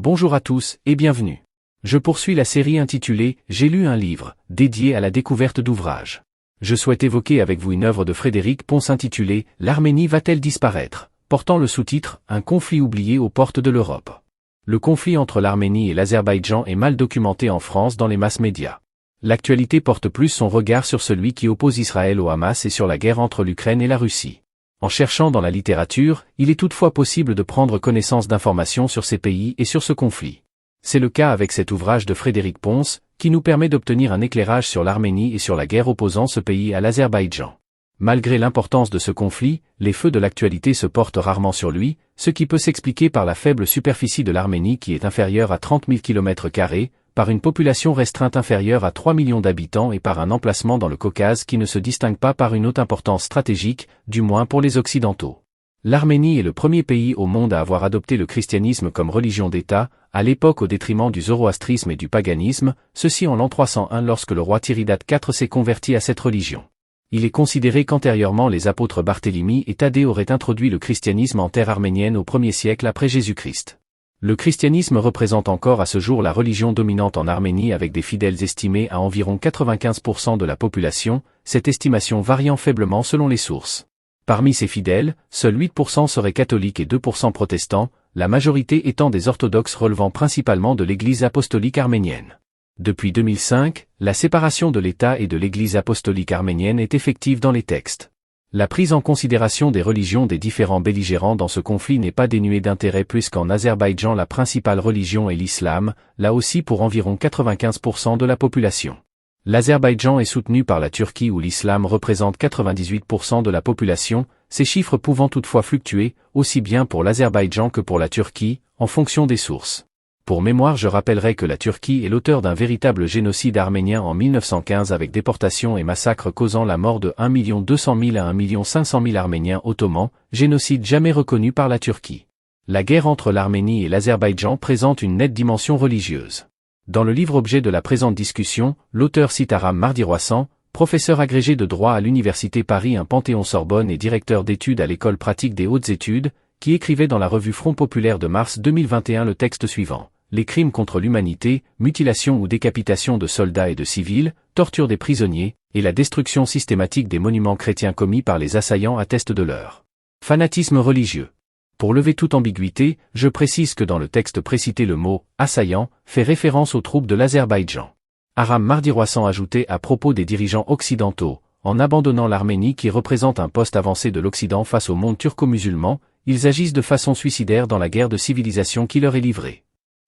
Bonjour à tous et bienvenue. Je poursuis la série intitulée « J'ai lu un livre » dédié à la découverte d'ouvrages. Je souhaite évoquer avec vous une œuvre de Frédéric Pons intitulée « L'Arménie va-t-elle disparaître ?», portant le sous-titre « Un conflit oublié aux portes de l'Europe ». Le conflit entre l'Arménie et l'Azerbaïdjan est mal documenté en France dans les masses médias. L'actualité porte plus son regard sur celui qui oppose Israël au Hamas et sur la guerre entre l'Ukraine et la Russie. En cherchant dans la littérature, il est toutefois possible de prendre connaissance d'informations sur ces pays et sur ce conflit. C'est le cas avec cet ouvrage de Frédéric Pons, qui nous permet d'obtenir un éclairage sur l'Arménie et sur la guerre opposant ce pays à l'Azerbaïdjan. Malgré l'importance de ce conflit, les feux de l'actualité se portent rarement sur lui, ce qui peut s'expliquer par la faible superficie de l'Arménie qui est inférieure à 30 000 km², par une population restreinte inférieure à 3 millions d'habitants et par un emplacement dans le Caucase qui ne se distingue pas par une haute importance stratégique, du moins pour les Occidentaux. L'Arménie est le premier pays au monde à avoir adopté le christianisme comme religion d'État, à l'époque au détriment du zoroastrisme et du paganisme, ceci en l'an 301 lorsque le roi Tiridate IV s'est converti à cette religion. Il est considéré qu'antérieurement les apôtres Barthélemy et Thaddée auraient introduit le christianisme en terre arménienne au 1er siècle après Jésus-Christ. Le christianisme représente encore à ce jour la religion dominante en Arménie avec des fidèles estimés à environ 95% de la population, cette estimation variant faiblement selon les sources. Parmi ces fidèles, seuls 8% seraient catholiques et 2% protestants, la majorité étant des orthodoxes relevant principalement de l'Église apostolique arménienne. Depuis 2005, la séparation de l'État et de l'Église apostolique arménienne est effective dans les textes. La prise en considération des religions des différents belligérants dans ce conflit n'est pas dénuée d'intérêt puisqu'en Azerbaïdjan la principale religion est l'islam, là aussi pour environ 95% de la population. L'Azerbaïdjan est soutenu par la Turquie où l'islam représente 98% de la population, ces chiffres pouvant toutefois fluctuer, aussi bien pour l'Azerbaïdjan que pour la Turquie, en fonction des sources. Pour mémoire, je rappellerai que la Turquie est l'auteur d'un véritable génocide arménien en 1915 avec déportation et massacre causant la mort de 1 200 000 à 1 500 000 Arméniens ottomans, génocide jamais reconnu par la Turquie. La guerre entre l'Arménie et l'Azerbaïdjan présente une nette dimension religieuse. Dans le livre objet de la présente discussion, l'auteur cite Aram Mardiroissan, professeur agrégé de droit à l'Université Paris 1 Panthéon-Sorbonne et directeur d'études à l'École pratique des hautes études, qui écrivait dans la revue Front Populaire de mars 2021 le texte suivant. Les crimes contre l'humanité, mutilation ou décapitation de soldats et de civils, torture des prisonniers, et la destruction systématique des monuments chrétiens commis par les assaillants attestent de leur fanatisme religieux. Pour lever toute ambiguïté, je précise que dans le texte précité le mot « assaillant » fait référence aux troupes de l'Azerbaïdjan. Aram Mardiroissan ajoutait à propos des dirigeants occidentaux, en abandonnant l'Arménie qui représente un poste avancé de l'Occident face au monde turco-musulman, ils agissent de façon suicidaire dans la guerre de civilisation qui leur est livrée.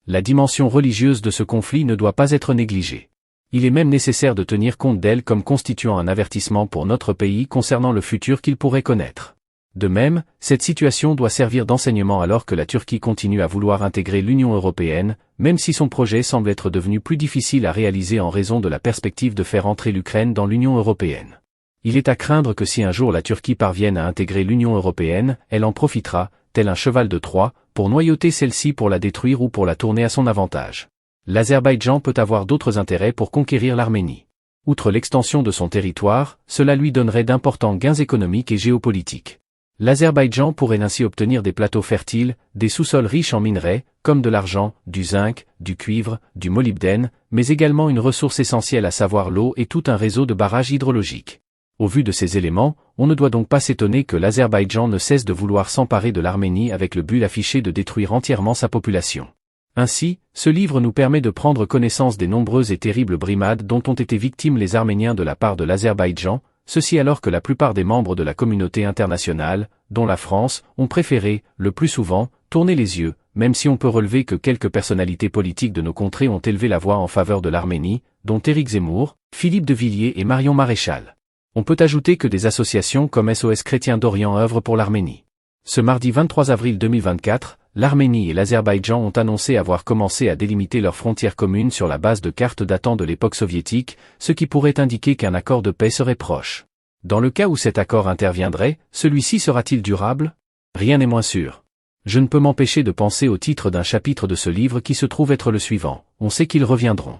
La dimension religieuse de ce conflit ne doit pas être négligée. Il est même nécessaire de tenir compte d'elle comme constituant un avertissement pour notre pays concernant le futur qu'il pourrait connaître. De même, cette situation doit servir d'enseignement alors que la Turquie continue à vouloir intégrer l'Union européenne, même si son projet semble être devenu plus difficile à réaliser en raison de la perspective de faire entrer l'Ukraine dans l'Union européenne. Il est à craindre que si un jour la Turquie parvienne à intégrer l'Union européenne, elle en profitera, tel un cheval de Troie, pour noyauter celle-ci pour la détruire ou pour la tourner à son avantage. L'Azerbaïdjan peut avoir d'autres intérêts pour conquérir l'Arménie. Outre l'extension de son territoire, cela lui donnerait d'importants gains économiques et géopolitiques. L'Azerbaïdjan pourrait ainsi obtenir des plateaux fertiles, des sous-sols riches en minerais, comme de l'argent, du zinc, du cuivre, du molybdène, mais également une ressource essentielle à savoir l'eau et tout un réseau de barrages hydrologiques. Au vu de ces éléments, on ne doit donc pas s'étonner que l'Azerbaïdjan ne cesse de vouloir s'emparer de l'Arménie avec le but affiché de détruire entièrement sa population. Ainsi, ce livre nous permet de prendre connaissance des nombreuses et terribles brimades dont ont été victimes les Arméniens de la part de l'Azerbaïdjan, ceci alors que la plupart des membres de la communauté internationale, dont la France, ont préféré, le plus souvent, tourner les yeux, même si on peut relever que quelques personnalités politiques de nos contrées ont élevé la voix en faveur de l'Arménie, dont Éric Zemmour, Philippe de Villiers et Marion Maréchal. On peut ajouter que des associations comme SOS Chrétiens d'Orient œuvrent pour l'Arménie. Ce mardi 23 avril 2024, l'Arménie et l'Azerbaïdjan ont annoncé avoir commencé à délimiter leurs frontières communes sur la base de cartes datant de l'époque soviétique, ce qui pourrait indiquer qu'un accord de paix serait proche. Dans le cas où cet accord interviendrait, celui-ci sera-t-il durable ? Rien n'est moins sûr. Je ne peux m'empêcher de penser au titre d'un chapitre de ce livre qui se trouve être le suivant. On sait qu'ils reviendront.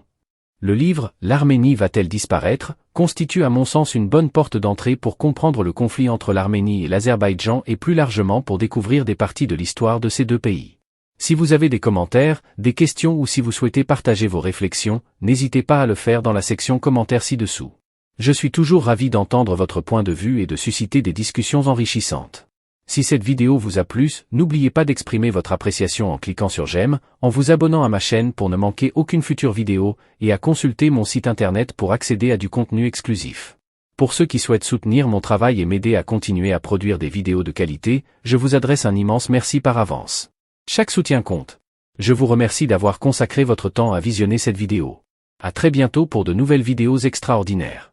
Le livre « L'Arménie va-t-elle disparaître ?» constitue à mon sens une bonne porte d'entrée pour comprendre le conflit entre l'Arménie et l'Azerbaïdjan et plus largement pour découvrir des parties de l'histoire de ces deux pays. Si vous avez des commentaires, des questions ou si vous souhaitez partager vos réflexions, n'hésitez pas à le faire dans la section commentaires ci-dessous. Je suis toujours ravi d'entendre votre point de vue et de susciter des discussions enrichissantes. Si cette vidéo vous a plu, n'oubliez pas d'exprimer votre appréciation en cliquant sur j'aime, en vous abonnant à ma chaîne pour ne manquer aucune future vidéo, et à consulter mon site internet pour accéder à du contenu exclusif. Pour ceux qui souhaitent soutenir mon travail et m'aider à continuer à produire des vidéos de qualité, je vous adresse un immense merci par avance. Chaque soutien compte. Je vous remercie d'avoir consacré votre temps à visionner cette vidéo. À très bientôt pour de nouvelles vidéos extraordinaires.